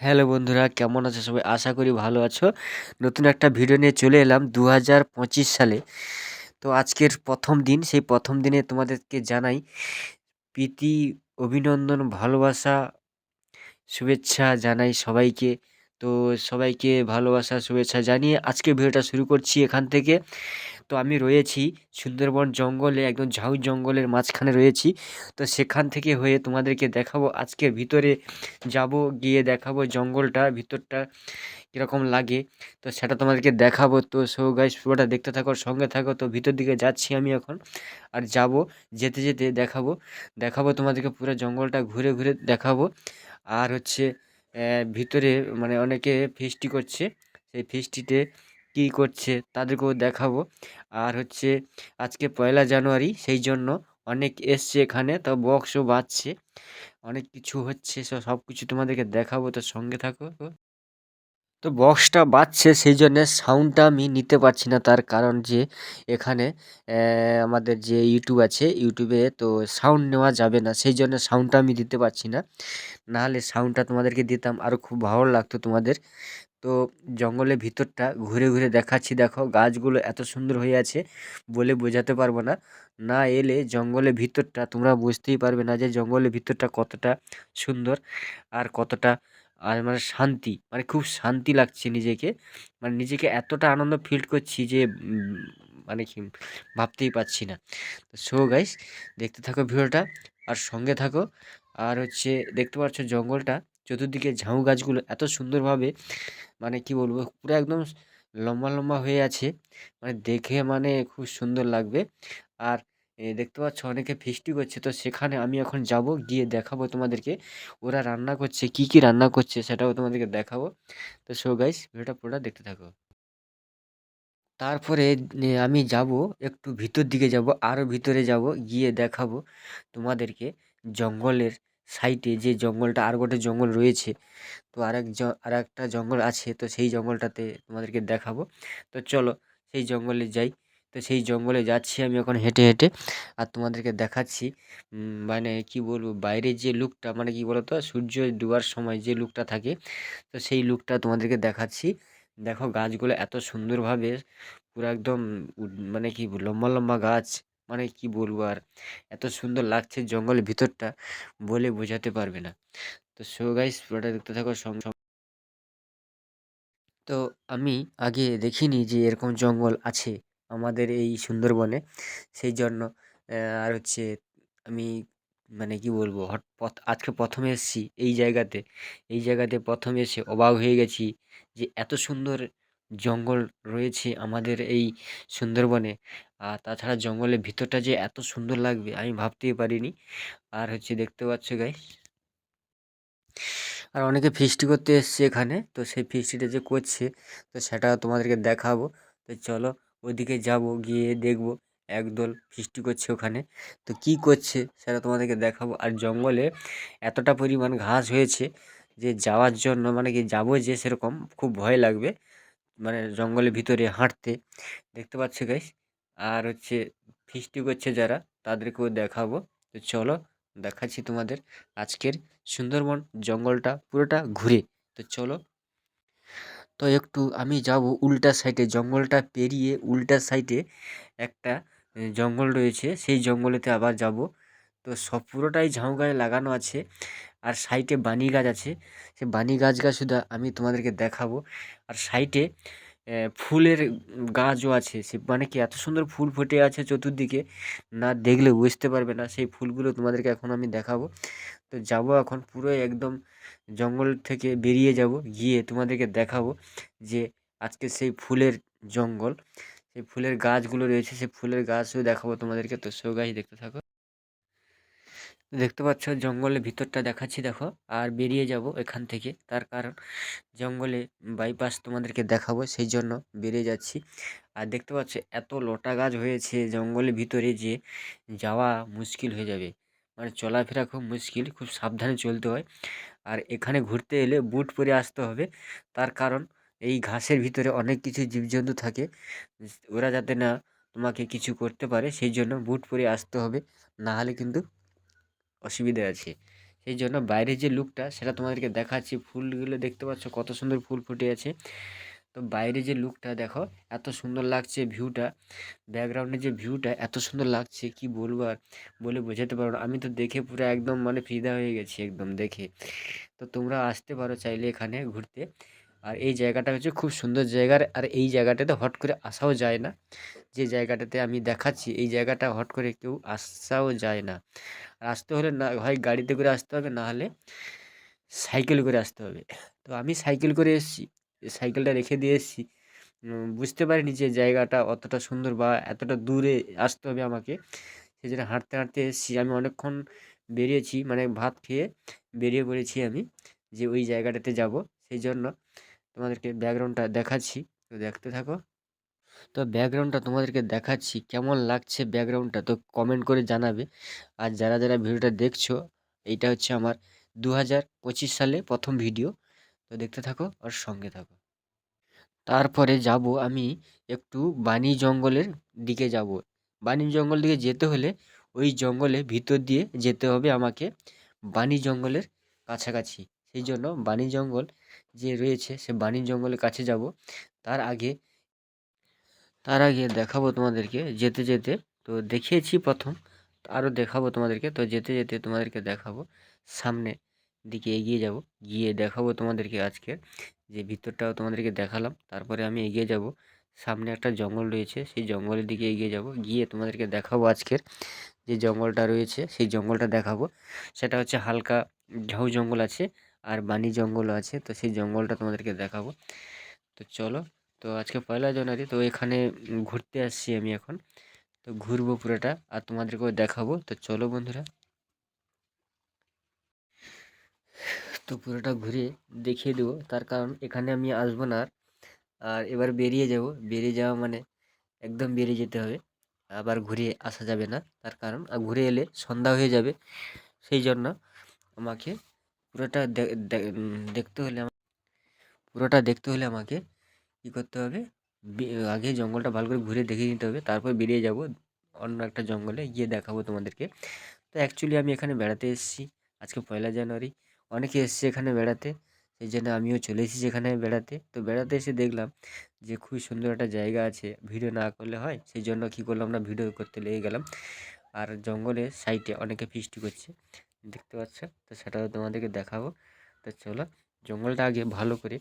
Hello বন্ধুরা, কেমন আছো সবাই? আশা করি ভালো আছো। নতুন একটা ভিডিও নিয়ে চলে এলাম 2025 সালে। তো আজকের প্রথম দিন, সেই প্রথম দিনে তোমাদেরকে জানাই প্রীতি, অভিনন্দন, ভালোবাসা, শুভেচ্ছা জানাই সবাইকে। তো সবাইকে ভালোবাসা শুভেচ্ছা জানিয়ে আজকে ভিডিওটা শুরু করছি এখান থেকে। তো আমি রয়েছি সুন্দরবন জঙ্গলে, একদম ঝাউ জঙ্গলের মাঝখানে রয়েছি। তো সেখান থেকে হয়ে তোমাদেরকে দেখাবো, আজকের ভিতরে যাব, গিয়ে দেখাবো জঙ্গলটা ভিতরটা কীরকম লাগে। তো সেটা তোমাদেরকে দেখাবো। তো সো গাইস, পুরোটা দেখতে থাকো, সঙ্গে থাকো। তো ভিতর দিকে যাচ্ছি আমি এখন, আর যাব, যেতে যেতে দেখাবো দেখাবো তোমাদেরকে পুরো জঙ্গলটা ঘুরে ঘুরে দেখাবো। আর হচ্ছে ভিতরে মানে অনেকে ফিস্টি করছে, সেই ফিস্টিতে কী করছে তাদেরকেও দেখাবো। আর হচ্ছে আজকে 1লা জানুয়ারি, সেই জন্য অনেক এসছে এখানে, তো বক্সও বাজছে, অনেক কিছু হচ্ছে, সব কিছু তোমাদেরকে দেখাবো। তো সঙ্গে থাকো। তো বক্সটা বাজছে, সেই জন্যে সাউন্ডটা আমি নিতে পারছি না, তার কারণ যে এখানে আমাদের যে ইউটিউব আছে, ইউটিউবে তো সাউন্ড নেওয়া যাবে না, সেই জন্য সাউন্ডটা আমি দিতে পারছি না। নাহলে সাউন্ডটা তোমাদেরকে দিতাম, আরও খুব ভালো লাগতো তোমাদের। তো জঙ্গলের ভিতরটা ঘুরে ঘুরে দেখাচ্ছি। দেখো গাছগুলো এত সুন্দর হয়ে আছে, বলে বোঝাতে পারবো না। না এলে জঙ্গলের ভিতরটা তোমরা বুঝতেই পারবে না যে জঙ্গলের ভিতরটা কতটা সুন্দর, আর কতটা মানে শান্তি, মানে খুব শান্তি লাগছে নিজেকে, মানে নিজেকে এতটা আনন্দ ফিল করছি যে মানে কি ভাবতেই পারছি না। তো সো গাইস, দেখতে থাকো ভিডিওটা, আর সঙ্গে থাকো। আর হচ্ছে দেখতে পাচ্ছ জঙ্গলটা, চতুর্দিকে ঝাউ গাছগুলো এত সুন্দরভাবে, মানে কি বলবো, পুরো একদম লম্বা লম্বা হয়ে আছে, মানে দেখে মানে খুব সুন্দর লাগবে। আর দেখতে পাচ্ছ অনেকে ফিস্টি করছে, তো সেখানে আমি এখন যাব, গিয়ে দেখাবো তোমাদেরকে ওরা রান্না করছে, কি কি রান্না করছে সেটাও তোমাদেরকে দেখাবো। তো সো গাইস, ভিডিওটা পুরোটা দেখতে থাকো। তারপরে আমি যাব, একটু ভিতর দিকে যাব, আরও ভিতরে যাব, গিয়ে দেখাবো তোমাদেরকে জঙ্গলের সাইডে যে জঙ্গলটা, আর গোটে জঙ্গল রয়েছে। তো আরেকটা জঙ্গল আছে, তো সেই জঙ্গলটাতে তোমাদেরকে দেখাবো। তো চলো সেই জঙ্গলে যাই। তো সেই জঙ্গলে যাচ্ছি আমি এখন হেঁটে হেঁটে, আর তোমাদেরকে দেখাচ্ছি মানে কি বলবো, বাইরের যে লুকটা, মানে কি বলতো, সূর্য ডোবার সময় যে লুকটা থাকে, তো সেই লুকটা তোমাদেরকে দেখাচ্ছি। দেখো গাছগুলো এত সুন্দরভাবে পুরো একদম মানে কি লম্বা লম্বা গাছ, মানে কি বলবো আর, এত সুন্দর লাগছে জঙ্গলের ভিতরটা, বলে বোঝাতে পারবে না। তো সো গাইস, পুরোটা দেখতে থাকো সঙ্গে। তো আমি আগে দেখিনি যে এরকম জঙ্গল আছে আমাদের এই সুন্দরবনে, সেই জন্য আর হচ্ছে আমি মানে কি বলবো, আজকে প্রথম এসেছি এই জায়গাতে প্রথম এসে অবাক হয়ে গেছি যে এত সুন্দর জঙ্গল রয়েছে আমাদের এই সুন্দরবনে। আর তাছাড়া জঙ্গলের ভিতরটা যে এত সুন্দর লাগবে আমি ভাবতেই পারিনি। আর হচ্ছে দেখতে পাচ্ছ গাইস, আর অনেকে ফিস্টি করতে এসছে এখানে, তো সেই ফিস্টিটা যে করছে, তো সেটা তোমাদেরকে দেখাবো। তো চলো ওইদিকে যাব, গিয়ে দেখবো একদল ফিস্টি করছে ওখানে, তো কি করছে সেটা তোমাদেরকে দেখাবো। আর জঙ্গলে এতটা পরিমাণ ঘাস হয়েছে যে যাওয়ার জন্য, মানে কি যাবো যে সেরকম খুব ভয় লাগবে, মানে জঙ্গলের ভিতরে হাঁটতে। দেখতে পাচ্ছ গাইস, আর হচ্ছে ফিস্টি করছে যারা, তাদেরকেও দেখাবো। তো চলো দেখাচ্ছি তোমাদের আজকের সুন্দরবন জঙ্গলটা পুরোটা ঘুরে। তো চলো। তো একটু আমি যাব উল্টা সাইডে, জঙ্গলটা পেরিয়ে উল্টা সাইডে একটা জঙ্গল রয়েছে, সেই জঙ্গলেতে আবার যাব। তো সব পুরোটাই ঝাউ গাছ লাগানো আছে, আর সাইডে বানি গাছ আছে, সে বানি গাছটা আমি তোমাদেরকে দেখাবো। আর সাইডে ফুলের গাছও আছে, সে মানে কি এত সুন্দর ফুল ফুটে আছে চতুর্দিকে, না দেখলে বুঝতে পারবে না, সেই ফুলগুলো তোমাদেরকে এখন আমি দেখাবো। তো যাবো এখন পুরো একদম জঙ্গল থেকে বেরিয়ে যাব, গিয়ে তোমাদেরকে দেখাবো যে আজকে সেই ফুলের জঙ্গল, সেই ফুলের গাছগুলো রয়েছে, সেই ফুলের গাছও দেখাবো তোমাদেরকে। তো সো গাছ দেখতে থাকো। দেখতে পাচ্ছ জঙ্গলের ভিতরটা দেখাচ্ছি, দেখো। আর বেরিয়ে যাব এখান থেকে, তার কারণ জঙ্গলে বাইপাস তোমাদেরকে দেখাবো, সেই জন্য বেরিয়ে যাচ্ছি। আর দেখতে পাচ্ছ এত লতা গাছ হয়েছে জঙ্গলের ভিতরে যে যাওয়া মুশকিল হয়ে যাবে, মানে চলাফেরা খুব মুশকিল, খুব সাবধানে চলতে হয়। আর এখানে ঘুরতে এলে বুট পরে আসতে হবে, তার কারণ এই ঘাসের ভিতরে অনেক কিছু জীবজন্তু থাকে, ওরা যাতে না তোমাকে কিছু করতে পারে, সেই জন্য বুট পরে আসতে হবে, না হলে কিন্তু অসুবিধা আছে। সেই জন্য বাইরের যে লুকটা সেটা তোমাদেরকে দেখাচ্ছি। ফুলগুলো দেখতে পাচ্ছ কত সুন্দর ফুল ফুটে আছে। তো বাইরে যে লুকটা দেখো, এত সুন্দর লাগছে ভিউটা, ব্যাকগ্রাউন্ডে যে ভিউটা এত সুন্দর লাগছে কি বলবো আর, বলে বোঝাতে পারবো না। আমি তো দেখে পুরো একদম মানে ফিদা হয়ে গেছি একদম দেখে। তো তোমরা আসতে পারো চাইলে এখানে ঘুরতে। আর এই জায়গাটা হচ্ছে খুব সুন্দর জায়গার, আর এই জায়গাটাতে হট করে আসাও যায় না। যে জায়গাটাতে আমি দেখাচ্ছি এই জায়গাটা হট করে কেউ আসাও যায় না। আর আসতে হলে না হয় গাড়িতে করে আসতে হবে, না হলে সাইকেল করে আসতে হবে। তো আমি সাইকেল করে এসেছি, সাইকেলটা রেখে দিয়ে এসেছি। বুঝতে পারিনি যে জায়গাটা অতটা সুন্দর বা এতটা দূরে আসতে হবে আমাকে। সেই জন্য হাঁটতে হাঁটতে এসেছি। আমি অনেকক্ষণ বেরিয়েছি, মানে ভাত খেয়ে বেরিয়ে পড়েছি আমি, যে ওই জায়গাটাতে যাব। সেই জন্য তোমাদেরকে ব্যাকগ্রাউন্ডটা দেখাচ্ছি, তো দেখতে থাকো। তো ব্যাকগ্রাউন্ডটা তোমাদেরকে দেখাচ্ছি, কেমন লাগছে ব্যাকগ্রাউন্ডটা তো কমেন্ট করে জানাবে। আর যারা যারা ভিডিওটা দেখছো, এইটা হচ্ছে আমার 2025 সালে প্রথম ভিডিও। তো দেখতে থাকো আর সঙ্গে থাকো। তারপরে যাব আমি একটু বানি জঙ্গলের দিকে যাব। বানি জঙ্গল দিকে যেতে হলে ওই জঙ্গলে ভিতর দিয়ে যেতে হবে আমাকে, বানি জঙ্গলের কাছাকাছি। সেই জন্য বানি জঙ্গল যে রয়েছে সে বানি জঙ্গলের কাছে যাব। তার আগে তার আগে দেখাবো তোমাদেরকে যেতে যেতে, তো দেখিয়েছি প্রথম, আরও দেখাবো তোমাদেরকে। তো যেতে যেতে তোমাদেরকে দেখাবো, সামনে দিকে এগিয়ে যাব, গিয়ে দেখাবো তোমাদেরকে আজকে যে ভিতরটাও তোমাদেরকে দেখালাম। তারপরে আমি এগিয়ে যাব, সামনে একটা জঙ্গল রয়েছে সেই জঙ্গলের দিকে এগিয়ে যাব, গিয়ে তোমাদেরকে দেখাবো আজকের যে জঙ্গলটা রয়েছে সেই জঙ্গলটা দেখাবো। সেটা হচ্ছে হালকা ঝাউ জঙ্গল আছে আর বানি জঙ্গলও আছে, তো সেই জঙ্গলটা তোমাদেরকে দেখাবো। তো চলো। তো আজকে 1লা জানুয়ারি, তো এখানে ঘুরতে আসছি আমি এখন। তো ঘুরবো পুরোটা আর তোমাদেরকেও দেখাবো। তো চলো বন্ধুরা, তো পুরোটা ঘুরে দেখিয়ে দেবো। তার কারণ এখানে আমি আসবো না আর। আর এবার বেরিয়ে যাব, বেরিয়ে যাওয়া মানে একদম বেরিয়ে যেতে হবে, আবার ঘুরে আসা যাবে না। তার কারণ ঘুরে এলে সন্ধ্যা হয়ে যাবে। সেই জন্য আমাকে পুরোটা দেখতে হলে পুরোটা দেখতে হলে আমাকে কী করতে হবে, আগে জঙ্গলটা ভালো করে ঘুরে দেখে নিতে হবে, তারপর বেরিয়ে যাব অন্য একটা জঙ্গলে, গিয়ে দেখাবো তোমাদেরকে। তো অ্যাকচুয়ালি আমি এখানে বেড়াতে এসেছি, আজকে 1লা জানুয়ারি। অনেকে এসছে এখানে বেড়াতে, সেই জন্য আমিও চলে এসেছি এখানে বেড়াতে। তো বেড়াতে এসে দেখলাম যে খুবই সুন্দর একটা জায়গা আছে, ভিডিও না করলে হয়, সেই জন্য কী করলাম না, ভিডিও করতে লেগে গেলাম। আর জঙ্গলের সাইডে অনেকে ফিস্টি করছে, দেখতে পাচ্ছ, তো সেটাও তোমাদেরকে দেখাবো। তো চলো জঙ্গলটা আগে ভালো করে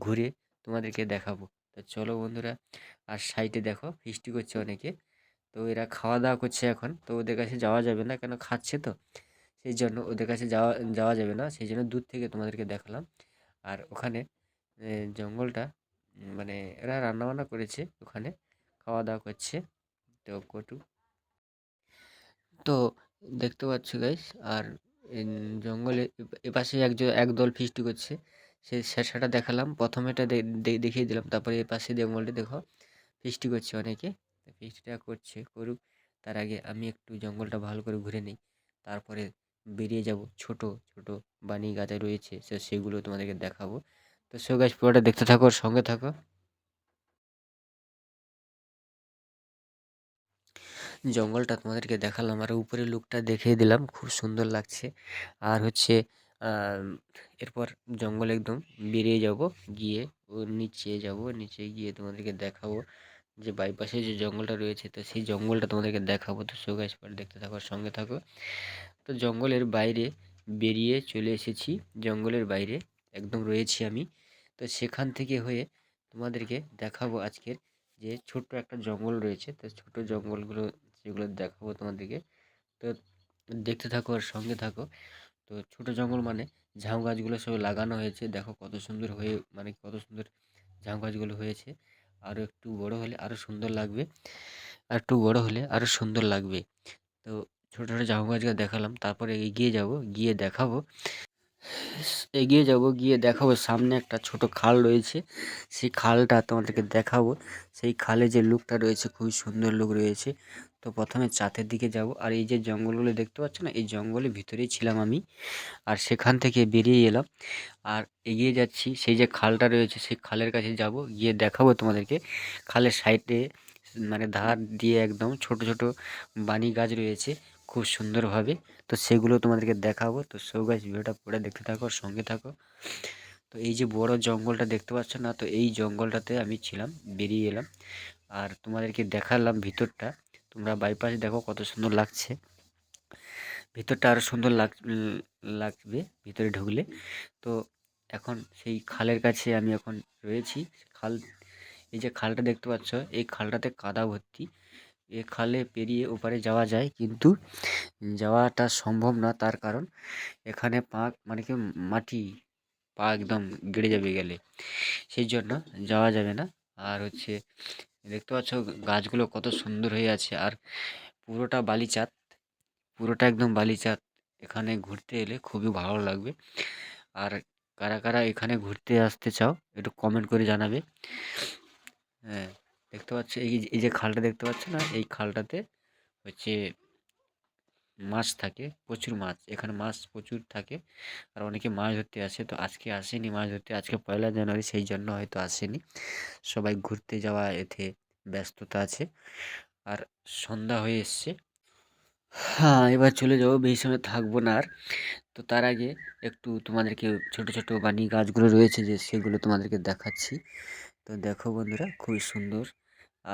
ঘুরে তোমাদেরকে দেখাবো। তো চলো বন্ধুরা, আর সাইডে দেখো ফিস্টি করছে অনেকে, তো এরা খাওয়া দাওয়া করছে এখন। তো ওদের কাছে যাওয়া যাবে না, কেন খাচ্ছে তো, সেই জন্য ওদের কাছে যাওয়া যাওয়া যাবে না, সেই জন্য দূর থেকে তোমাদেরকে দেখালাম। আর ওখানে জঙ্গলটা মানে এরা রান্নাবান্না করেছে ওখানে, খাওয়া দাওয়া করছে। তো কটু, তো দেখতে পাচ্ছ গাইস। আর জঙ্গলে এপাশে একদল ফিস্টি করছে, সেটা দেখালাম প্রথমে, এটা দেখিয়ে দিলাম। তারপরে এপাশে জঙ্গলটা দেখো ফিস্টি করছে অনেকে। ফিস্টিটা করছে করুক, তার আগে আমি একটু জঙ্গলটা ভালো করে ঘুরে নিই, তারপরে বেরিয়ে যাব। ছোট ছোট বানি গাছ রয়েছে, সেগুলো তোমাদেরকে দেখাবো। তো সো গাইস, পুরোটা দেখতে থাকো আর সঙ্গে থাকো। জঙ্গলটা তোমাদেরকে দেখালাম আর উপরের লুকটা দেখিয়ে দিলাম, খুব সুন্দর লাগছে। আর হচ্ছে এরপর জঙ্গল একদম বেরিয়ে যাব, গিয়ে নিচে যাব, নিচে গিয়ে তোমাদেরকে দেখাবো যে বাইপাসে যে জঙ্গলটা রয়েছে, তো সেই জঙ্গলটা তোমাদেরকে দেখাবো। তো সো গাইস, পরে দেখতে থাকো আর সঙ্গে থাকো। তো জঙ্গলের বাইরে বেরিয়ে চলে এসেছি, জঙ্গলের বাইরে একদম রয়েছি আমি। তো সেখান থেকে হয়ে তোমাদেরকে দেখাবো আজকের যে ছোট্ট একটা জঙ্গল রয়েছে, তো ছোট জঙ্গলগুলো সেগুলো দেখাবো তোমাদেরকে। তো দেখতে থাকো আর সঙ্গে থাকো। তো ছোট জঙ্গল মানে ঝাউ গাছগুলো সব লাগানো হয়েছে, দেখো কত সুন্দর হয়ে, মানে কত সুন্দর ঝাউ গাছগুলো হয়েছে। আরও একটু বড় হলে আরও সুন্দর লাগবে, আর একটু বড় হলে আরও সুন্দর লাগবে। তো ছোট ছোট ঝাউ গাছগুলো দেখালাম, তারপরে এগিয়ে যাব, গিয়ে দেখাবো, এগিয়ে যাব গিয়ে দেখাবো সামনে একটা ছোট খাল রয়েছে, সেই খালটা তোমাদেরকে দেখাবো। সেই খালে যে লুকটা রয়েছে খুবই সুন্দর লুক রয়েছে। তো প্রথমে চাঁদের দিকে যাব, আর এই যে জঙ্গলগুলো দেখতে পাচ্ছ না, এই জঙ্গলের ভিতরেই ছিলাম আমি। আর সেখান থেকে বেরিয়ে এলাম আর এগিয়ে যাচ্ছি, সেই যে খালটা রয়েছে সেই খালের কাছে যাব, গিয়ে দেখাবো তোমাদেরকে। খালের সাইডে মানে ধার দিয়ে একদম ছোট ছোট বানি গাছ রয়েছে, খুব সুন্দরভাবে। তো সেগুলো তোমাদেরকে দেখাবো। তো সো গাইস ভিডিওটা পুরো দেখতে থাকো আর সঙ্গে থাকো। তো এই যে বড় জঙ্গলটা দেখতে পাচ্ছ না, তো এই জঙ্গলটাতে আমি ছিলাম, বেরিয়ে এলাম আর তোমাদেরকে দেখালাম ভিতরটা। তোমরা বাইপাস দেখো কত সুন্দর লাগছে, ভিতরটা আরো সুন্দর লাগবে ভিতরে ঢুকলে। তো এখন সেই খালের কাছে আমি এখন রয়েছি। খাল, এই যে খালটা দেখতে পাচ্ছ, এই খালটাতে কাদা ভর্তি। এই খালে পেরিয়ে ওপারে যাওয়া যায়, কিন্তু যাওয়াটা সম্ভব না, তার কারণ এখানে পা মানে কি মাটি, পা একদম গেড়ে যাবে গেলে, সেই জন্য যাওয়া যাবে না। আর হচ্ছে দেখতে পাচ্ছ গাছগুলো কত সুন্দর হয়ে আছে, আর পুরোটা বালিচাঁদ, পুরোটা একদম বালিচাঁদ। এখানে ঘুরতে এলে খুবই ভালো লাগবে। আর কারা কারা এখানে ঘুরতে আসতে চাও একটু কমেন্ট করে জানাবে। হ্যাঁ, দেখতে পাচ্ছ এই যে খালটা দেখতে পাচ্ছ না, এই খালটাতে হচ্ছে মাছ থাকে, প্রচুর মাছ, এখানে মাছ প্রচুর থাকে। আর অনেকে মাছ ধরতে আসে, তো আজকে আসেনি মাছ ধরতে, আজকে 1লা জানুয়ারি, সেই জন্য হয়তো আসেনি। সবাই ঘুরতে যাওয়া এতে ব্যস্ততা আছে। আর সন্ধ্যা হয়ে এসছে। হ্যাঁ, এবার চলে যাবো, বেশি সময় থাকবো না আর। তো তার আগে একটু তোমাদেরকে ছোট ছোট বানি গাছগুলো রয়েছে যে সেগুলো তোমাদেরকে দেখাচ্ছি। তো দেখো বন্ধুরা, খুবই সুন্দর।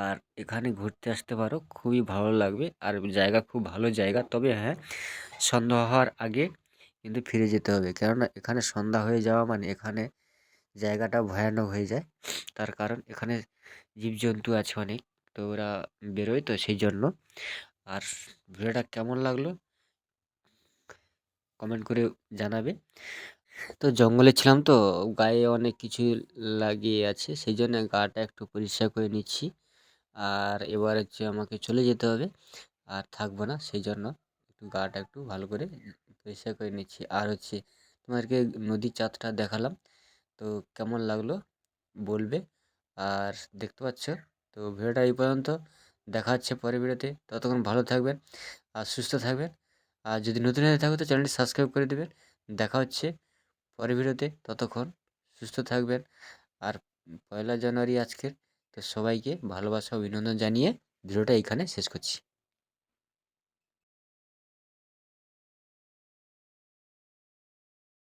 আর এখানে ঘুরতে আসতে পারো, খুবই ভালো লাগবে। আর জায়গা খুব ভালো জায়গা, তবে হ্যাঁ, সন্ধ্যা হওয়ার আগে কিন্তু ফিরে যেতে হবে, কেননা এখানে সন্ধ্যা হয়ে যাওয়া মানে এখানে জায়গাটা ভয়ানক হয়ে যায়। তার কারণ এখানে জীবজন্তু আছে অনেক, তো ওরা বেরোয়, তো সেই জন্য। আর ভিডিওটা কেমন লাগলো কমেন্ট করে জানাবে। তো জঙ্গলে ছিলাম, তো গায়ে অনেক কিছু লাগিয়ে আছে, সেই জন্য গাটা একটু পরিষ্কার করে নিচ্ছি। আর এবার হচ্ছে আমাকে চলে যেতে হবে, আর থাকবো না, সেই জন্য একটু গাটা একটু ভালো করে পরিষ্কার করে নিচ্ছি। আর হচ্ছে তোমাদেরকে নদীর চাঁদটা দেখালাম, তো কেমন লাগলো বলবে। আর দেখতে পাচ্ছ, তো ভিডিওটা এই পর্যন্ত, দেখা হচ্ছে পরের ভিডিওতে। ততক্ষণ ভালো থাকবেন আর সুস্থ থাকবেন। আর যদি নতুন হয়ে থাকো তো চ্যানেলটি সাবস্ক্রাইব করে দেবেন। দেখা হচ্ছে পরের ভিডিওতে, ততক্ষণ সুস্থ থাকবেন। আর 1লা জানুয়ারি আজকের, তো সবাইকে ভালোবাসা অভিনন্দন জানিয়ে ভিডিওটা এইখানে শেষ করছি।